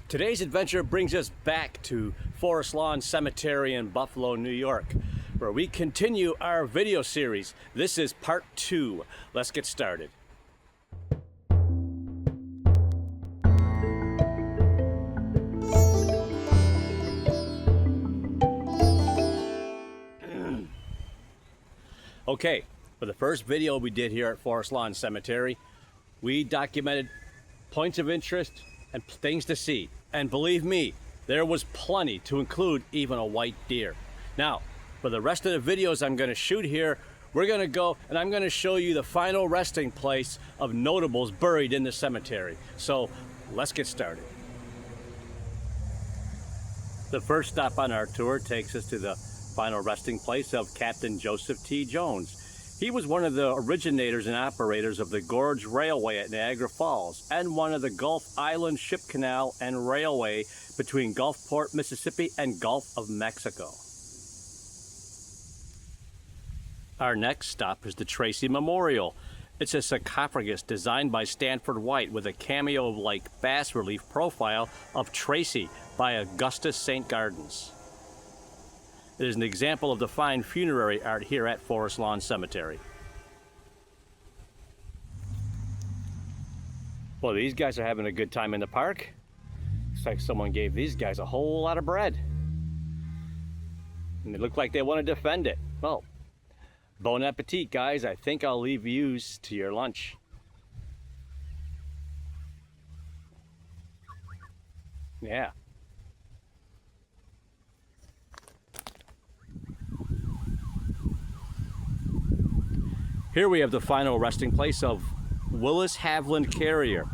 Today's adventure brings us back to Forest Lawn Cemetery in Buffalo, New York, where we continue our video series. This is part 2. Let's get started. Okay, for the first video we did here at Forest Lawn Cemetery, we documented points of interest and things to see. And believe me, there was plenty, to include even a white deer. Now, for the rest of the videos I'm going to shoot here, we're going to go and I'm going to show you the final resting place of notables buried in the cemetery. So let's get started. The first stop on our tour takes us to the final resting place of Captain Joseph T. Jones. He was one of the originators and operators of the Gorge Railway at Niagara Falls and one of the Gulf Island Ship Canal and Railway between Gulfport, Mississippi and Gulf of Mexico. Our next stop is the Tracy Memorial. It's a sarcophagus designed by Stanford White with a cameo-like bas-relief profile of Tracy by Augustus St. Gaudens. It is an example of the fine funerary art here at Forest Lawn Cemetery. Well, these guys are having a good time in the park. Looks like someone gave these guys a whole lot of bread. And they look like they want to defend it. Well, bon appetit, guys. I think I'll leave yous to your lunch. Yeah. Here we have the final resting place of Willis Haviland Carrier.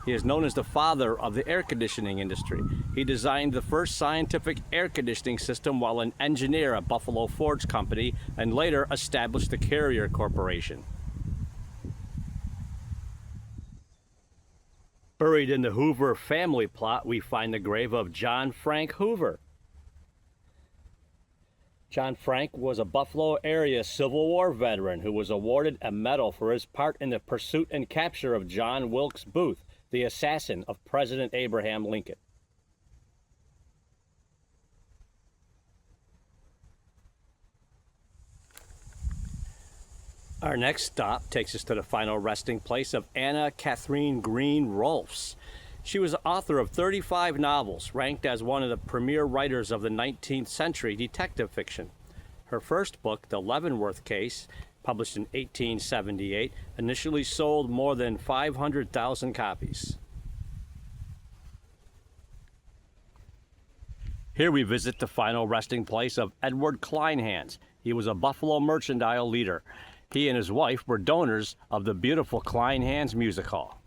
He is known as the father of the air conditioning industry. He designed the first scientific air conditioning system while an engineer at Buffalo Forge Company and later established the Carrier Corporation. Buried in the Hoover family plot, we find the grave of John Frank Hoover. John Frank was a Buffalo area Civil War veteran who was awarded a medal for his part in the pursuit and capture of John Wilkes Booth, the assassin of President Abraham Lincoln. Our next stop takes us to the final resting place of Anna Catherine Green Rolfs. She was the author of 35 novels, ranked as one of the premier writers of the 19th century detective fiction. Her first book, The Leavenworth Case, published in 1878, initially sold more than 500,000 copies. Here we visit the final resting place of Edward Kleinhans. He was a Buffalo mercantile leader. He and his wife were donors of the beautiful Kleinhans Music Hall.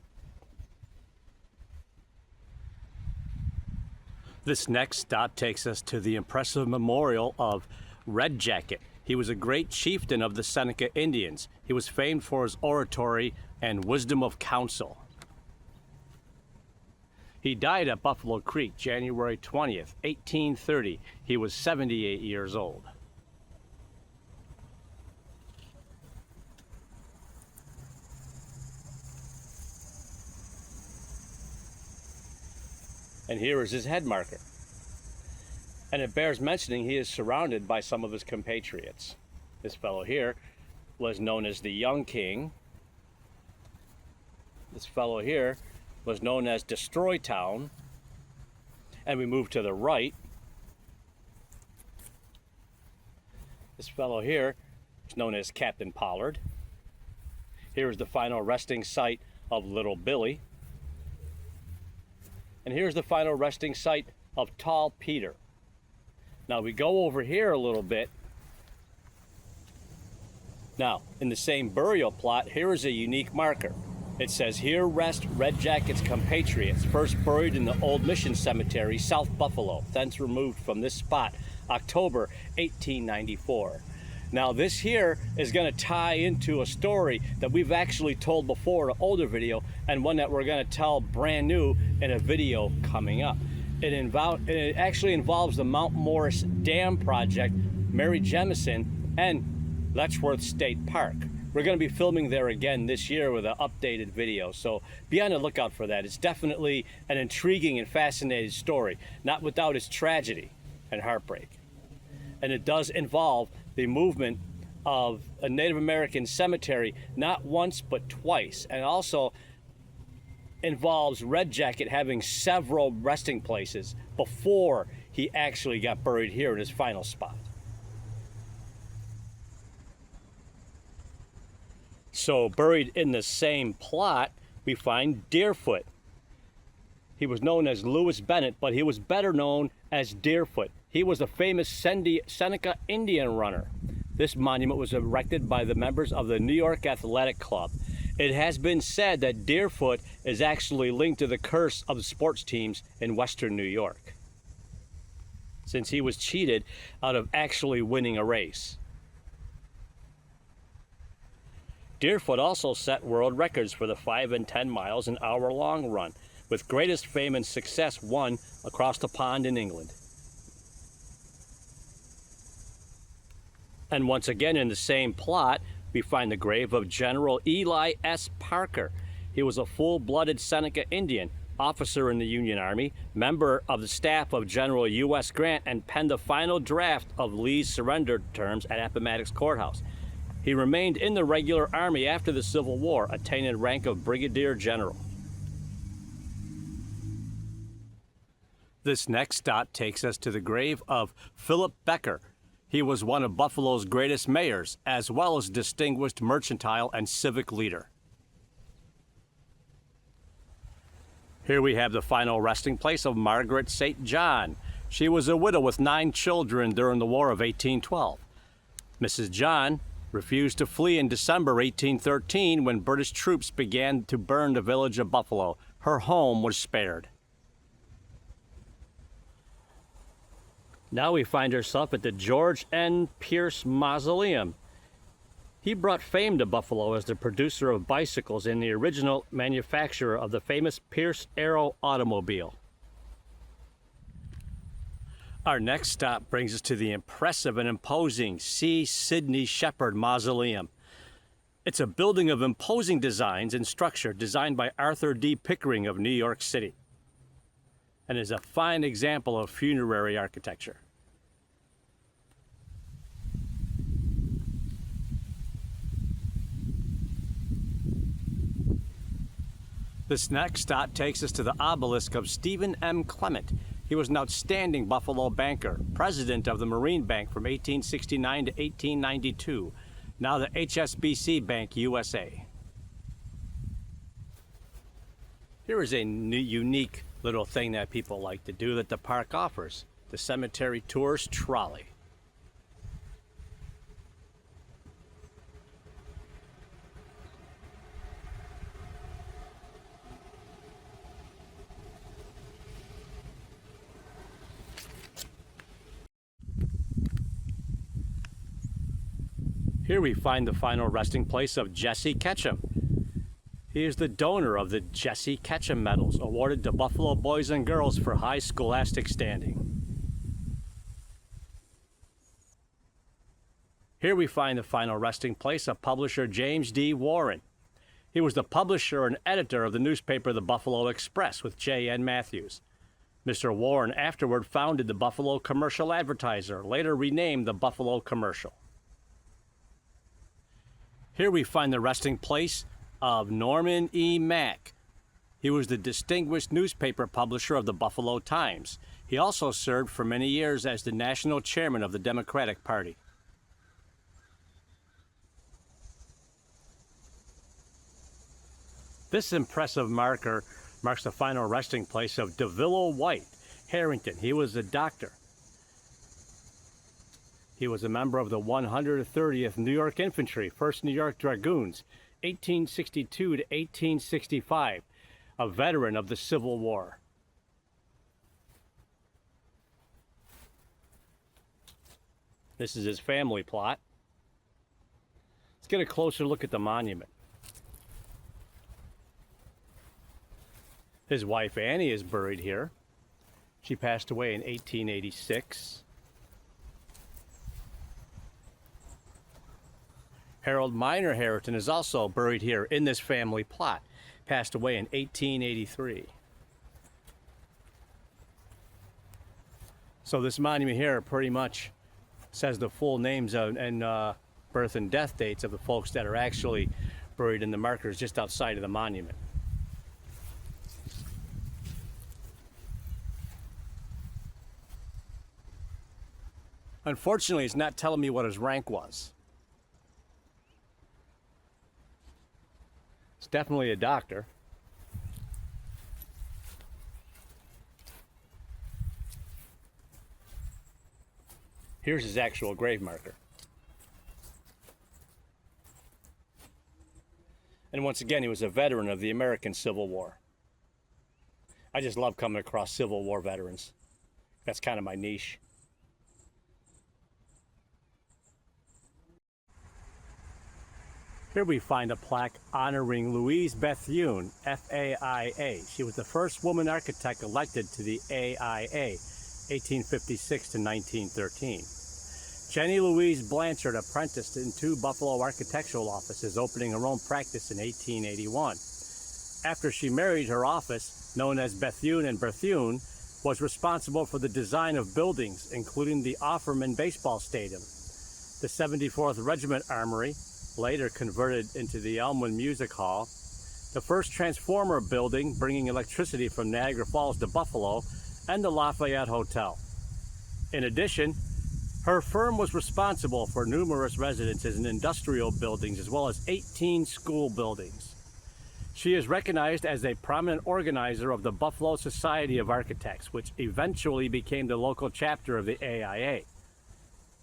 This next stop takes us to the impressive memorial of Red Jacket. He was a great chieftain of the Seneca Indians. He was famed for his oratory and wisdom of counsel. He died at Buffalo Creek January 20th, 1830. He was 78 years old. And here is his head marker. And it bears mentioning he is surrounded by some of his compatriots. This fellow here was known as the Young King. This fellow here was known as Destroy Town. And we move to the right. This fellow here is known as Captain Pollard. Here is the final resting site of Little Billy. And here's the final resting site of Tall Peter. Now we go over here a little bit. Now, in the same burial plot, here is a unique marker. It says, "Here rest Red Jacket's compatriots, first buried in the Old Mission Cemetery, South Buffalo, thence removed from this spot, October 1894. Now this here is going to tie into a story that we've actually told before, an older video, and one that we're going to tell brand new in a video coming up. It actually involves the Mount Morris Dam Project, Mary Jemison, and Letchworth State Park. We're going to be filming there again this year with an updated video, so be on the lookout for that. It's definitely an intriguing and fascinating story, not without its tragedy and heartbreak. And it does involve the movement of a Native American cemetery not once but twice, and also involves Red Jacket having several resting places before he actually got buried here in his final spot. So buried in the same plot, we find Deerfoot. He was known as Lewis Bennett, but he was better known as Deerfoot. He was a famous Seneca Indian runner. This monument was erected by the members of the New York Athletic Club. It has been said that Deerfoot is actually linked to the curse of the sports teams in Western New York, since he was cheated out of actually winning a race. Deerfoot also set world records for the 5 and 10 miles an hour long run, with greatest fame and success won across the pond in England. And once again in the same plot, we find the grave of General Eli S. Parker. He was a full-blooded Seneca Indian, officer in the Union Army, member of the staff of General U.S. Grant, and penned the final draft of Lee's surrender terms at Appomattox Courthouse. He remained in the regular army after the Civil War, attaining the rank of Brigadier General. This next stop takes us to the grave of Philip Becker. He was one of Buffalo's greatest mayors, as well as distinguished mercantile and civic leader. Here we have the final resting place of Margaret St. John. She was a widow with 9 children during the War of 1812. Mrs. John refused to flee in December 1813 when British troops began to burn the village of Buffalo. Her home was spared. Now we find ourselves at the George N. Pierce Mausoleum. He brought fame to Buffalo as the producer of bicycles and the original manufacturer of the famous Pierce Arrow automobile. Our next stop brings us to the impressive and imposing C. Sidney Shepherd Mausoleum. It's a building of imposing designs and structure designed by Arthur D. Pickering of New York City, and is a fine example of funerary architecture. This next stop takes us to the obelisk of Stephen M. Clement. He was an outstanding Buffalo banker, president of the Marine Bank from 1869 to 1892, now the HSBC Bank USA. Here is a unique little thing that people like to do that the park offers: the cemetery tours trolley. Here we find the final resting place of Jesse Ketchum. He is the donor of the Jesse Ketchum Medals, awarded to Buffalo boys and girls for high scholastic standing. Here we find the final resting place of publisher James D. Warren. He was the publisher and editor of the newspaper The Buffalo Express with J.N. Matthews. Mr. Warren afterward founded the Buffalo Commercial Advertiser, later renamed the Buffalo Commercial. Here we find the resting place of Norman E. Mack. He was the distinguished newspaper publisher of the Buffalo Times. He also served for many years as the national chairman of the Democratic Party. This impressive marker marks the final resting place of DeVillo White Harrington. He was a doctor. He was a member of the 130th New York Infantry, 1st New York Dragoons, 1862 to 1865, a veteran of the Civil War. This is his family plot. Let's get a closer look at the monument. His wife Annie is buried here. She passed away in 1886. Harold Miner Harrington is also buried here in this family plot. Passed away in 1883. So this monument here pretty much says the full names of, and birth and death dates of the folks that are actually buried in the markers just outside of the monument. Unfortunately, it's not telling me what his rank was. It's definitely a doctor. Here's his actual grave marker. And once again, he was a veteran of the American Civil War. I just love coming across Civil War veterans. That's kind of my niche. Here we find a plaque honoring Louise Bethune, F-A-I-A. She was the first woman architect elected to the AIA, 1856 to 1913. Jenny Louise Blanchard apprenticed in 2 Buffalo architectural offices, opening her own practice in 1881. After she married, her office, known as Bethune and Bethune, was responsible for the design of buildings, including the Offerman Baseball Stadium, the 74th Regiment Armory, later converted into the Elmwood Music Hall, the first transformer building bringing electricity from Niagara Falls to Buffalo, and the Lafayette Hotel. In addition, her firm was responsible for numerous residences and industrial buildings, as well as 18 school buildings. She is recognized as a prominent organizer of the Buffalo Society of Architects, which eventually became the local chapter of the AIA.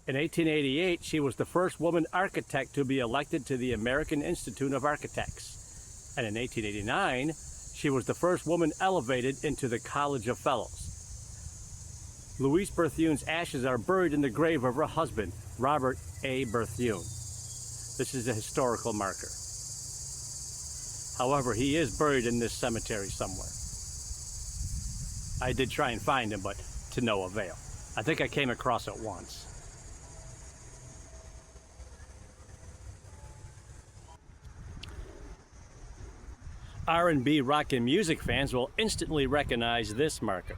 In 1888, she was the first woman architect to be elected to the American Institute of Architects. And in 1889, she was the first woman elevated into the College of Fellows. Louise Bethune's ashes are buried in the grave of her husband, Robert A. Bethune. This is a historical marker. However, he is buried in this cemetery somewhere. I did try and find him, but to no avail. I think I came across it once. R&B rock and music fans will instantly recognize this marker.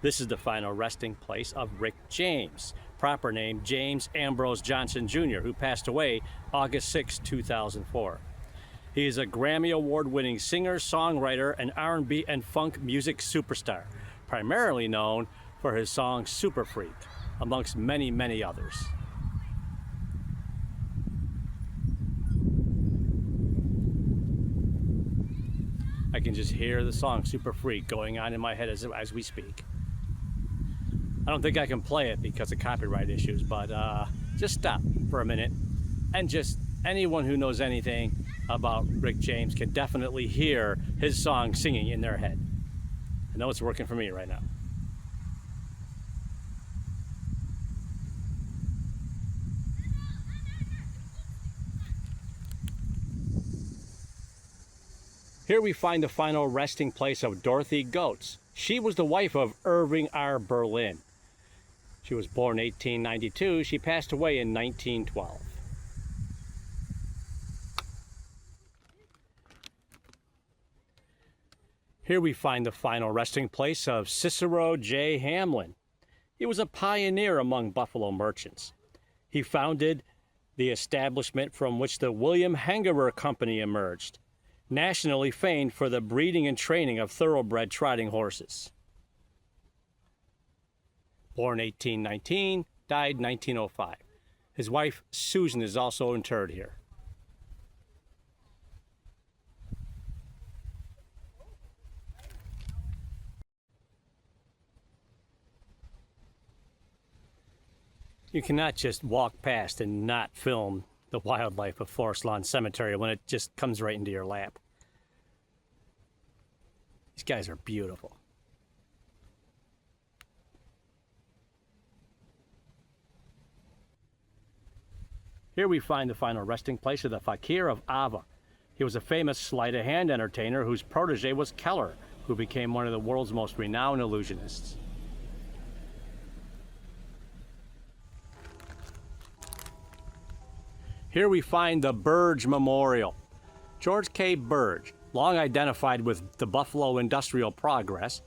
This is the final resting place of Rick James, proper name James Ambrose Johnson Jr., who passed away August 6, 2004. He is a Grammy Award-winning singer, songwriter, and R&B and funk music superstar, primarily known for his song Super Freak, amongst many, many others. I can just hear the song Super Freak going on in my head as we speak. I don't think I can play it because of copyright issues, but just stop for a minute, and just anyone who knows anything about Rick James can definitely hear his song singing in their head. I know it's working for me right now. Here we find the final resting place of Dorothy Goetz. She was the wife of Irving R. Berlin. She was born 1892. She passed away in 1912. Here we find the final resting place of Cicero J. Hamlin. He was a pioneer among Buffalo merchants. He founded the establishment from which the William Hengerer Company emerged, nationally famed for the breeding and training of thoroughbred trotting horses. Born 1819, died 1905. His wife, Susan, is also interred here. You cannot just walk past and not film the wildlife of Forest Lawn Cemetery when it just comes right into your lap. These guys are beautiful. Here we find the final resting place of the Fakir of Ava. He was a famous sleight-of-hand entertainer whose protege was Keller, who became one of the world's most renowned illusionists. Here we find the Burge Memorial. George K. Burge, long identified with the Buffalo Industrial Progress,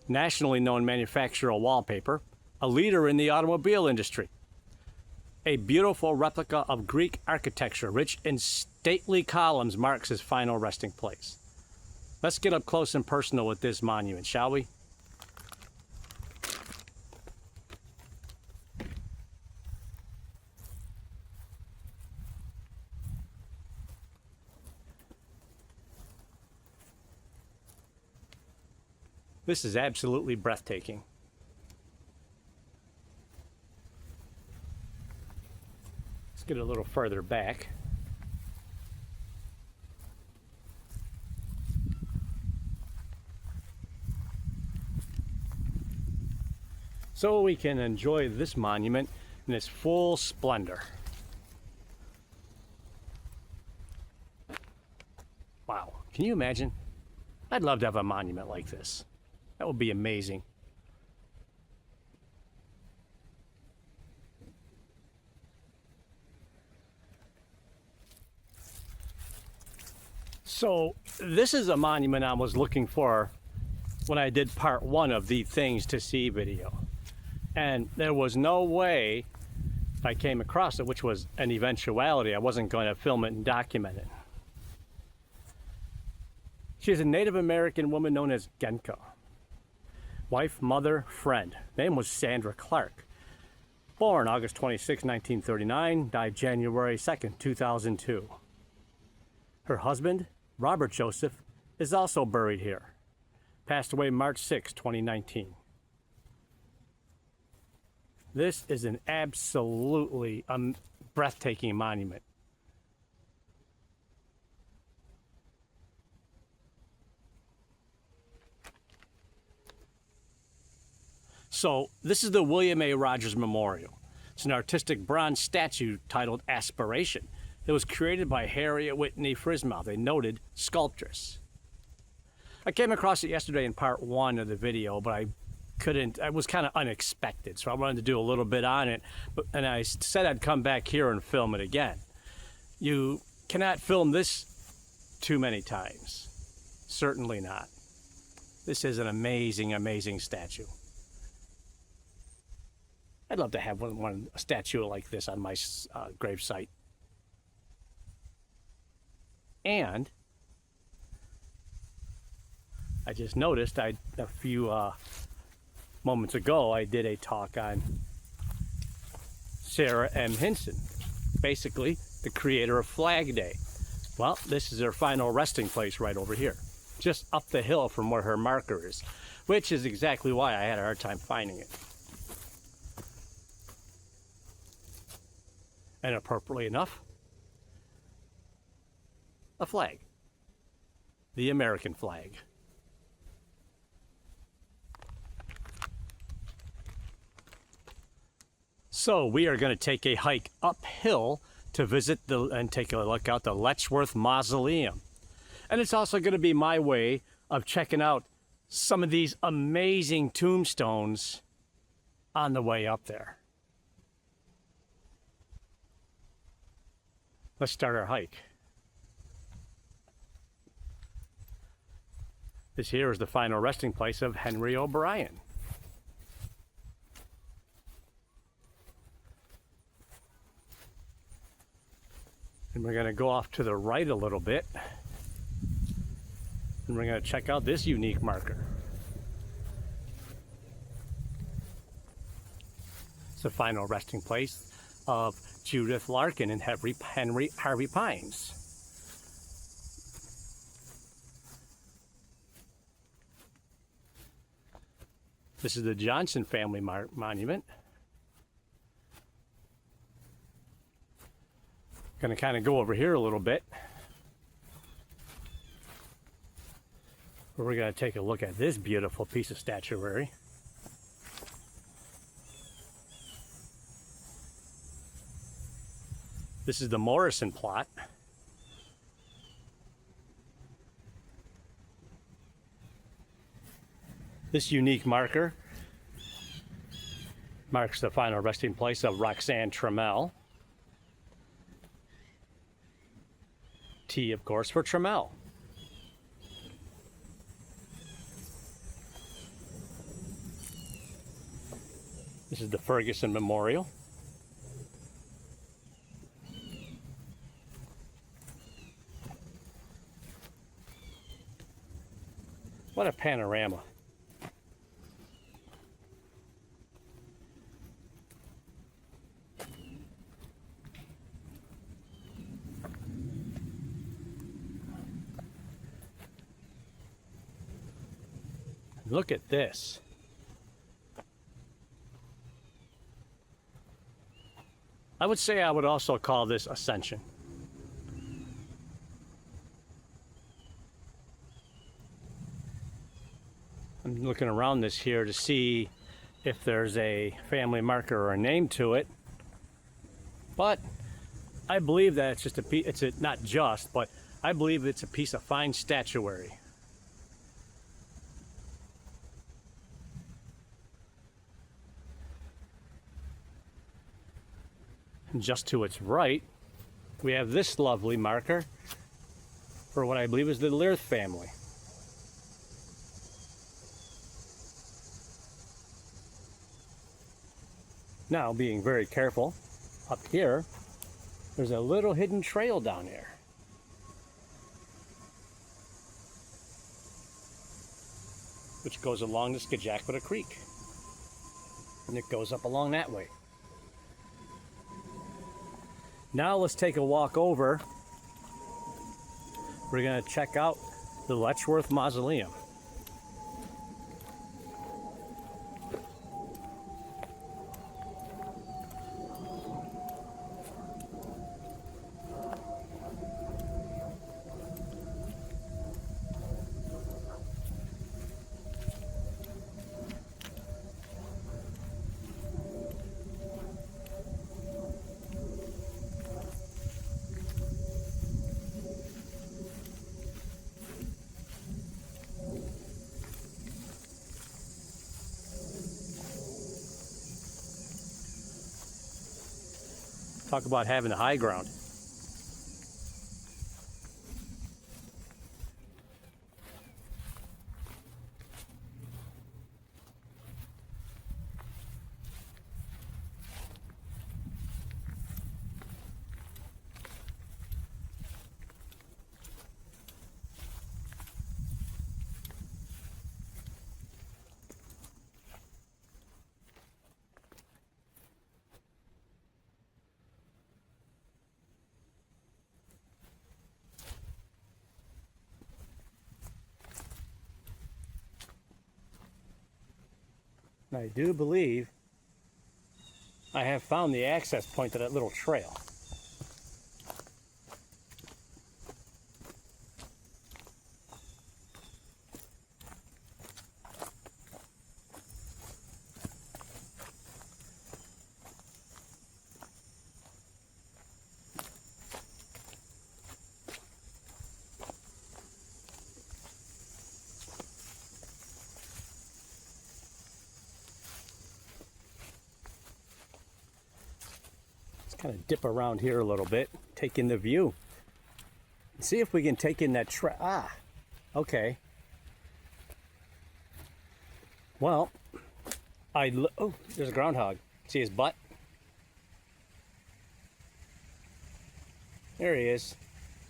nationally known manufacturer of wallpaper, a leader in the automobile industry. A beautiful replica of Greek architecture, rich in stately columns, marks his final resting place. Let's get up close and personal with this monument, shall we? This is absolutely breathtaking. Let's get a little further back. So we can enjoy this monument in its full splendor. Wow, can you imagine? I'd love to have a monument like this. That would be amazing. So this is a monument I was looking for when I did part 1 of the Things to See video. And there was no way I came across it, which was an eventuality. I wasn't going to film it and document it. She's a Native American woman known as Genka. Wife, mother, friend. Name was Sandra Clark. Born August 26, 1939, died January 2nd, 2002. Her husband, Robert Joseph, is also buried here. Passed away March 6, 2019. This is an absolutely breathtaking monument. So this is the William A. Rogers Memorial. It's an artistic bronze statue titled Aspiration. It was created by Harriet Whitney Frismouth, a noted sculptress. I came across it yesterday in part 1 of the video, but it was kind of unexpected, so I wanted to do a little bit on it, and I said I'd come back here and film it again. You cannot film this too many times. Certainly not. This is an amazing, amazing statue. I'd love to have a statue like this on my grave site. And I just noticed a few moments ago I did a talk on Sarah M. Hinson, basically the creator of Flag Day. Well, this is her final resting place right over here, just up the hill from where her marker is, which is exactly why I had a hard time finding it. And appropriately enough, a flag. The American flag. So we are going to take a hike uphill to visit and take a look at the Letchworth Mausoleum. And it's also going to be my way of checking out some of these amazing tombstones on the way up there. Let's start our hike. This here is the final resting place of Henry O'Brien. And we're going to go off to the right a little bit. And we're going to check out this unique marker. It's the final resting place of Judith Larkin and Harvey Pines. This is the Johnson family monument. Going to kind of go over here a little bit. We're going to take a look at this beautiful piece of statuary. This is the Morrison plot. This unique marker marks the final resting place of Roxanne Trammell. T, of course, for Trammell. This is the Ferguson Memorial. What a panorama. Look at this. I would say I would also call this Ascension. I'm looking around this here to see if there's a family marker or a name to it. But I believe that it's just a piece, not just, but I believe it's a piece of fine statuary. And just to its right, we have this lovely marker for what I believe is the Learth family. Now, being very careful, up here, there's a little hidden trail down here. Which goes along the Skajackwada Creek. And it goes up along that way. Now let's take a walk over. We're going to check out the Letchworth Mausoleum. Talk about having the high ground. And I do believe I have found the access point to that little trail. Kind of dip around here a little bit, take in the view. See if we can take in that okay. Well, oh, there's a groundhog. See his butt? There he is.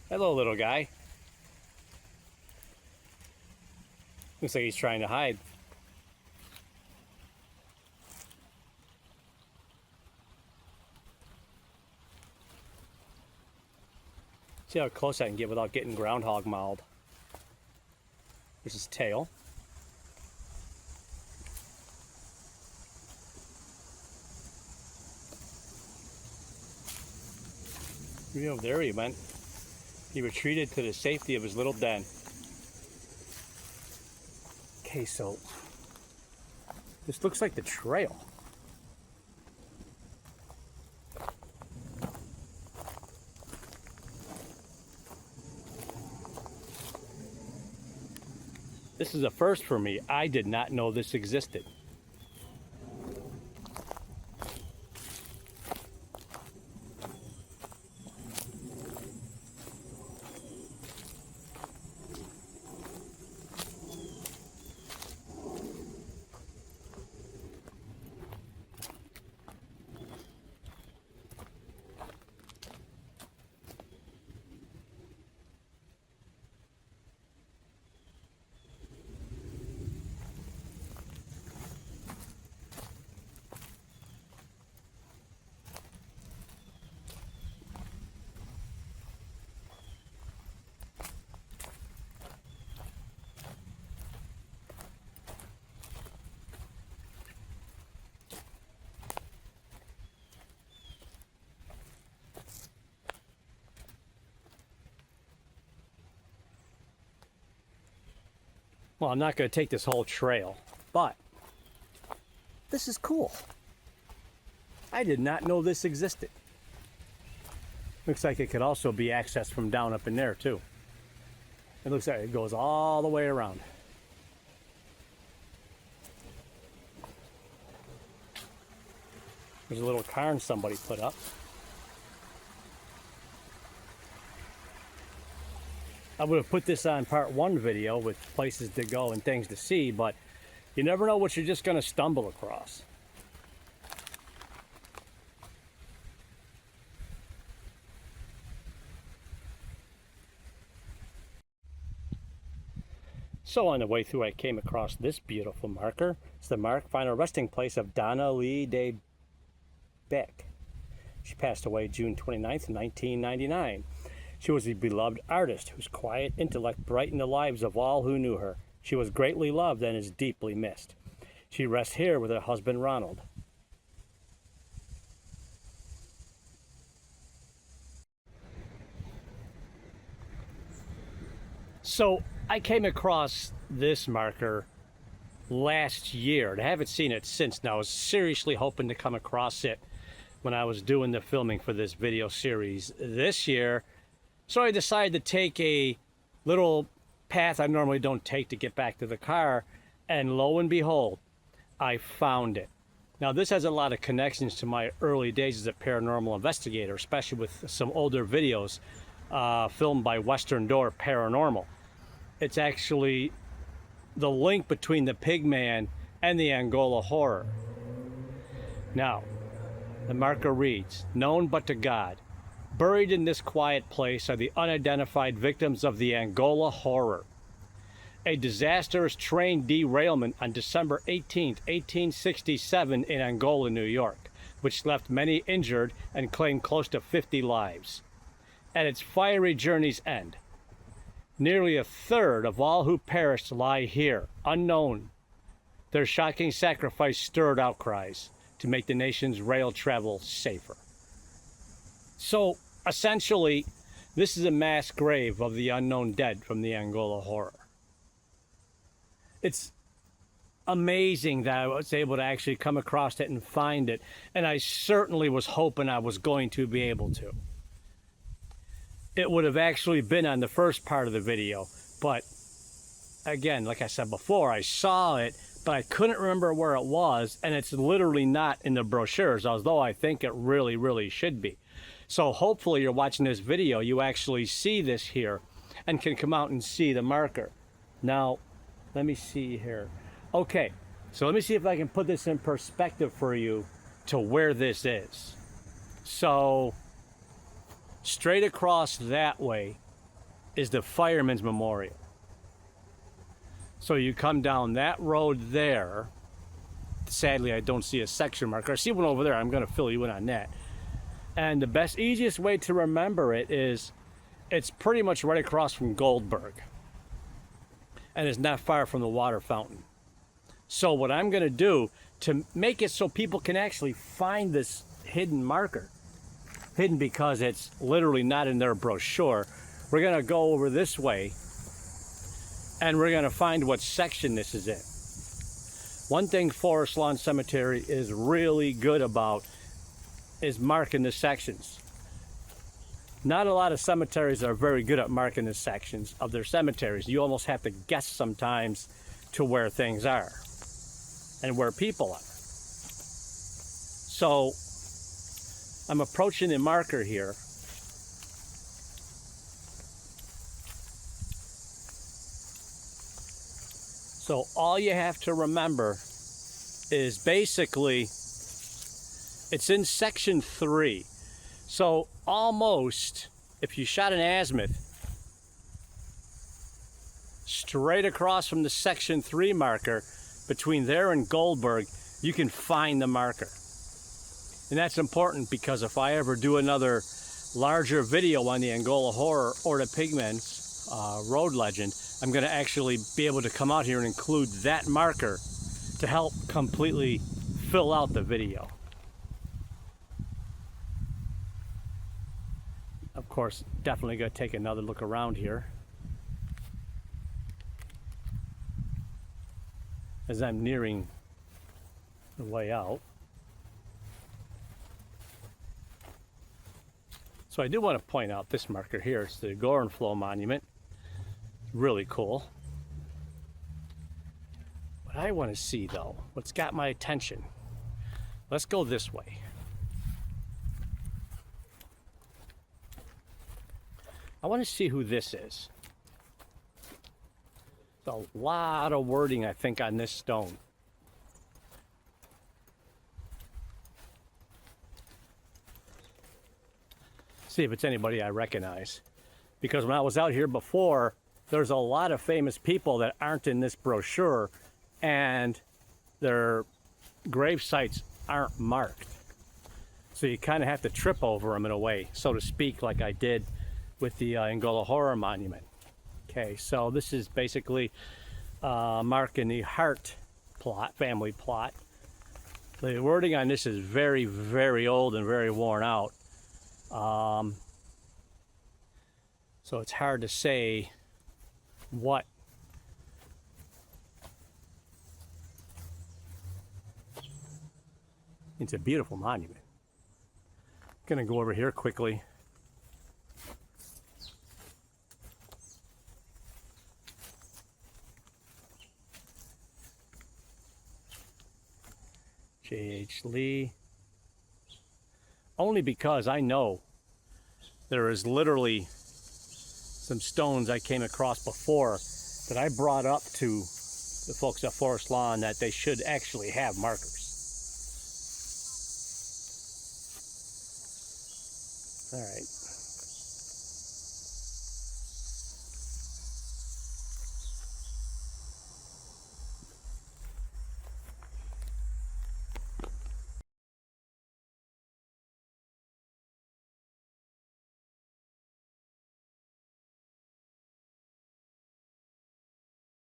Hello, little guy. Looks like he's trying to hide. See how close I can get without getting groundhog mauled. There's his tail. You know, there he went. He retreated to the safety of his little den. Okay, so this looks like the trail. This is a first for me. I did not know this existed. Well, I'm not going to take this whole trail, but this is cool. I did not know this existed. Looks like it could also be accessed from down up in there too. It looks like it goes all the way around. There's a little cairn somebody put up. I would have put this on part 1 video with places to go and things to see, but you never know what you're just going to stumble across. So on the way through, I came across this beautiful marker. It's the mark final resting place of Donna Lee de Beck. She passed away June 29th, 1999. She was a beloved artist whose quiet intellect brightened the lives of all who knew her. She was greatly loved and is deeply missed. She rests here with her husband, Ronald. So I came across this marker last year, and I haven't seen it since. Now I was seriously hoping to come across it when I was doing the filming for this video series this year. So I decided to take a little path I normally don't take to get back to the car, and lo and behold, I found it. Now this has a lot of connections to my early days as a paranormal investigator, especially with some older videos filmed by Western Door Paranormal. It's actually the link between the Pigman and the Angola Horror. Now, the marker reads, "Known but to God, buried in this quiet place are the unidentified victims of the Angola Horror. A disastrous train derailment on December 18, 1867 in Angola, New York, which left many injured and claimed close to 50 lives. At its fiery journey's end, nearly a third of all who perished lie here, unknown. Their shocking sacrifice stirred outcries to make the nation's rail travel safer." So, essentially, this is a mass grave of the unknown dead from the Angola Horror. It's amazing that I was able to actually come across it and find it, and I certainly was hoping I was going to be able to. It would have actually been on the first part of the video, but again, like I said before, I saw it, but I couldn't remember where it was, and it's literally not in the brochures, although I think it really, really should be. So hopefully you're watching this video, you actually see this here and can come out and see the marker. Now, let me see here. Okay, so let me see if I can put this in perspective for you to where this is. So, straight across that way is the Fireman's Memorial. So you come down that road there. Sadly, I don't see a section marker. I see one over there. I'm going to fill you in on that. And the easiest way to remember it is it's pretty much right across from Goldberg. And it's not far from the water fountain. So what I'm going to do to make it so people can actually find this hidden marker, hidden because it's literally not in their brochure, we're going to go over this way and we're going to find what section this is in. One thing Forest Lawn Cemetery is really good about is marking the sections. Not a lot of cemeteries are very good at marking the sections of their cemeteries. You almost have to guess sometimes to where things are and where people are. So I'm approaching the marker here. So all you have to remember is basically it's in section 3. So almost, if you shot an azimuth straight across from the section 3 marker, between there and Goldberg, you can find the marker. And that's important because if I ever do another larger video on the Angola Horror or the Pigman's road legend, I'm going to actually be able to come out here and include that marker to help completely fill out the video. Of course, definitely going to take another look around here. as I'm nearing the way out. So I do want to point out this marker here. It's the Gorenfloh Monument. Really cool. What I want to see though, what's got my attention, let's go this way. I want to see who this is. There's a lot of wording, I think, on this stone. See if it's anybody I recognize. Because when I was out here before, there's a lot of famous people that aren't in this brochure, and their grave sites aren't marked. So you kind of have to trip over them in a way, so to speak, like I did with the Ngolahoro Monument. Okay, so this is basically marking the Hart plot, family plot. The wording on this is very, very old and very worn out. So it's hard to say what it's a beautiful monument. I'm gonna go over here quickly. J.H. Lee. Only because I know there is literally some stones I came across before that I brought up to the folks at Forest Lawn that they should actually have markers. All right.